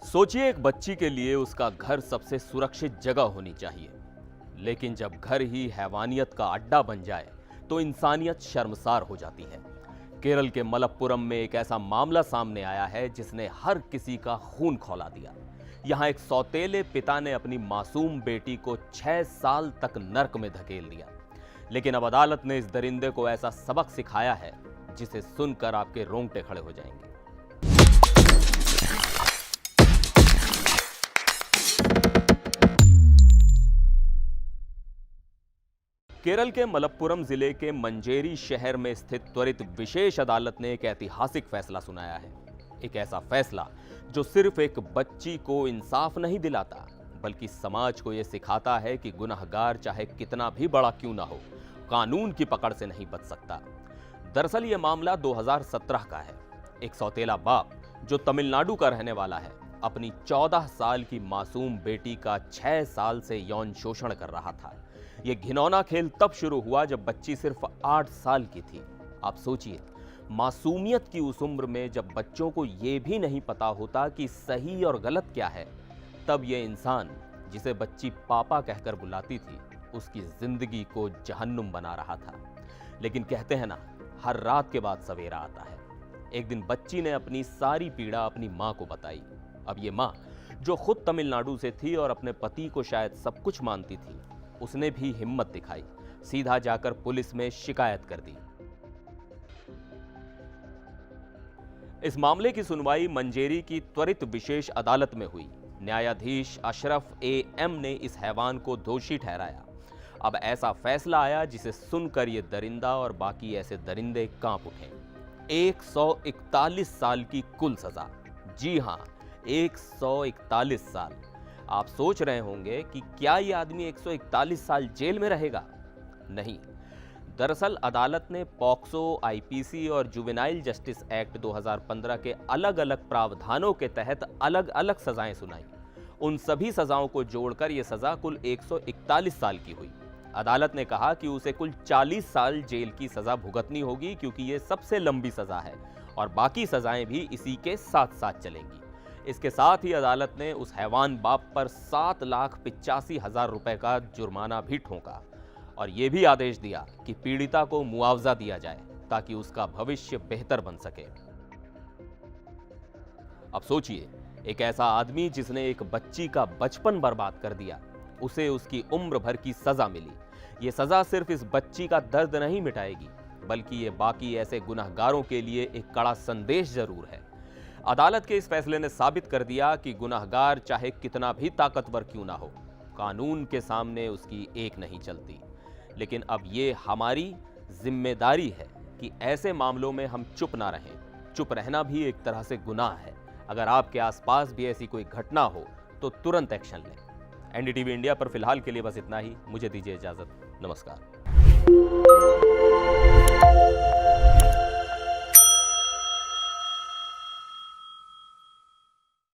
सोचिए, एक बच्ची के लिए उसका घर सबसे सुरक्षित जगह होनी चाहिए, लेकिन जब घर ही हैवानियत का अड्डा बन जाए तो इंसानियत शर्मसार हो जाती है। केरल के मलप्पुरम में एक ऐसा मामला सामने आया है जिसने हर किसी का खून खौला दिया। यहां एक सौतेले पिता ने अपनी मासूम बेटी को 6 साल तक नर्क में धकेल दिया, लेकिन अब अदालत ने इस दरिंदे को ऐसा सबक सिखाया है जिसे सुनकर आपके रोंगटे खड़े हो जाएंगे। केरल के मलप्पुरम जिले के मंजेरी शहर में स्थित त्वरित विशेष अदालत ने एक ऐतिहासिक फैसला सुनाया है। एक ऐसा फैसला जो सिर्फ एक बच्ची को इंसाफ नहीं दिलाता, बल्कि समाज को यह सिखाता है कि गुनहगार चाहे कितना भी बड़ा क्यों ना हो, कानून की पकड़ से नहीं बच सकता। दरअसल यह मामला 2017 का है। एक सौतेला बाप जो तमिलनाडु का रहने वाला है, अपनी 14 साल की मासूम बेटी का 6 साल से यौन शोषण कर रहा था। यह घिनौना खेल तब शुरू हुआ जब बच्ची सिर्फ 8 साल की थी। आप सोचिए, मासूमियत की उस उम्र में जब बच्चों को यह भी नहीं पता होता कि सही और गलत क्या है, तब यह इंसान जिसे बच्ची पापा कहकर बुलाती थी, उसकी जिंदगी को जहन्नुम बना रहा था। लेकिन कहते हैं ना, हर रात के बाद सवेरा आता है। एक दिन बच्ची ने अपनी सारी पीड़ा अपनी मां को बताई। अब ये मां, जो खुद तमिलनाडु से थी और अपने पति को शायद सब कुछ मानती थी, उसने भी हिम्मत दिखाई, सीधा जाकर पुलिस में शिकायत कर दी। इस मामले की सुनवाई मंजेरी की त्वरित विशेष अदालत में हुई। न्यायाधीश अशरफ एएम ने इस हैवान को दोषी ठहराया। अब ऐसा फैसला आया जिसे सुनकर ये दरिंदा और बाकी ऐसे दरिंदे कांप उठे। 141 साल की कुल सजा। जी हां, 141 साल। आप सोच रहे होंगे कि क्या यह आदमी 141 साल जेल में रहेगा? नहीं। दरअसल अदालत ने पॉक्सो, आईपीसी और जुवेनाइल जस्टिस एक्ट 2015 के अलग अलग प्रावधानों के तहत अलग अलग सजाएं सुनाई। उन सभी सजाओं को जोड़कर यह सजा कुल 141 साल की हुई। अदालत ने कहा कि उसे कुल 40 साल जेल की सजा भुगतनी होगी, क्योंकि यह सबसे लंबी सजा है और बाकी सजाएं भी इसी के साथ साथ चलेंगी। इसके साथ ही अदालत ने उस हैवान बाप पर 7,85,000 रुपए का जुर्माना भी ठोका और यह भी आदेश दिया कि पीड़िता को मुआवजा दिया जाए ताकि उसका भविष्य बेहतर बन सके। अब सोचिए, एक ऐसा आदमी जिसने एक बच्ची का बचपन बर्बाद कर दिया, उसे उसकी उम्र भर की सजा मिली। यह सजा सिर्फ इस बच्ची का दर्द नहीं मिटाएगी, बल्कि ये बाकी ऐसे गुनहगारों के लिए एक कड़ा संदेश जरूर है। अदालत के इस फैसले ने साबित कर दिया कि गुनहगार चाहे कितना भी ताकतवर क्यों ना हो, कानून के सामने उसकी एक नहीं चलती। लेकिन अब ये हमारी जिम्मेदारी है कि ऐसे मामलों में हम चुप ना रहें। चुप रहना भी एक तरह से गुनाह है। अगर आपके आसपास भी ऐसी कोई घटना हो तो तुरंत एक्शन लें। एनडीटीवी इंडिया पर फिलहाल के लिए बस इतना ही। मुझे दीजिए इजाजत। नमस्कार।